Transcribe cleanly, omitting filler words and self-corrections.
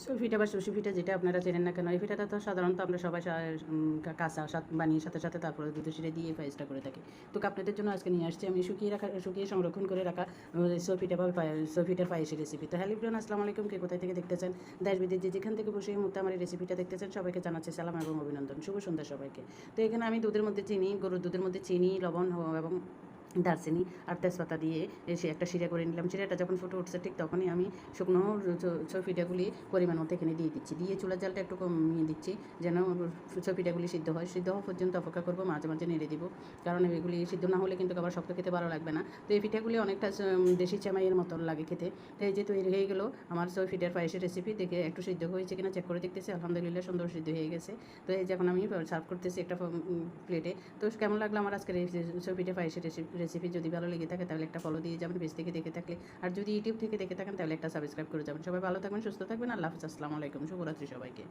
সুফিটা বা সুশি পিঠা যেটা আপনারা চেনেন না কেন, এই পিঠাটা তো সাধারণত আমরা সবাই কাঁচা বানিয়ে সাথে সাথে তারপরে দুধে শিরে দিয়ে পায়েসটা করে থাকি। তো আপনাদের জন্য আজকে নিয়ে আসছি আমি শুকিয়ে সংরক্ষণ করে রাখা সুপিঠা বা সুপিঠার পায়েসের রেসিপি। তো হ্যালো এভরিওয়ান, আসসালামু আলাইকুম। কে কোথায় থেকে দেখতেছেন, দেশ বিদেশ যেখান থেকে বসে এই মুহূর্তে আমার এই রেসিপিটা দেখতেছেন, সবাইকে জানাচ্ছি সালাম এবং অভিনন্দন, শুভ সন্ধ্যা সবাইকে। তো এখানে আমি গরুর দুধের মধ্যে চিনি, লবণ এবং দারচিনি আর তেজপাতা দিয়ে এসে একটা শিরা করে নিলাম। শিরাটা যখন ফুটে উঠছে ঠিক তখনই আমি শুকনো পিঠাগুলি পরিমাণ মতো এখানে দিয়ে দিচ্ছি, দিয়ে চুলার জালটা একটু কমিয়ে দিচ্ছি যেন পিঠাগুলি সিদ্ধ হয়। সিদ্ধ হওয়া পর্যন্ত অপেক্ষা করবো, মাঝে মাঝে নেড়ে দিব, কারণ এগুলি সিদ্ধ না হলে কিন্তু আবার শক্ত খেতে ভালো লাগবে না। তো এই পিঠাগুলি অনেকটা দেশি চামাইয়ের মতন লাগে খেতে। তো এই যে তৈরি হয়ে গেলো আমার পিঠার পায়েসের রেসিপি। দেখে একটু সিদ্ধ হয়েছে কিনা চেক করে দেখতেছি, আলহামদুলিল্লাহ সুন্দর সিদ্ধ হয়ে গেছে। তো এই যে এখন আমি সার্ভ করতেছি একটা প্লেটে। তো কেমন লাগলো আমার আজকের এই পিঠা পায়েসের রেসিপি? যদি ভালো লেগে থাকে তাহলে একটা ফলো দিয়ে যাবেন পেজ থেকে দেখে থাকলে, আর যদি ইউটিউব থেকে দেখে থাকেন তাহলে একটা সাবস্ক্রাইব করে যাবেন। সবাই ভালো থাকবেন, সুস্থ থাকবেন। আল্লাহ হাফেজ, আসসালামু আলাইকুম, শুভরাত্রি সবাইকে।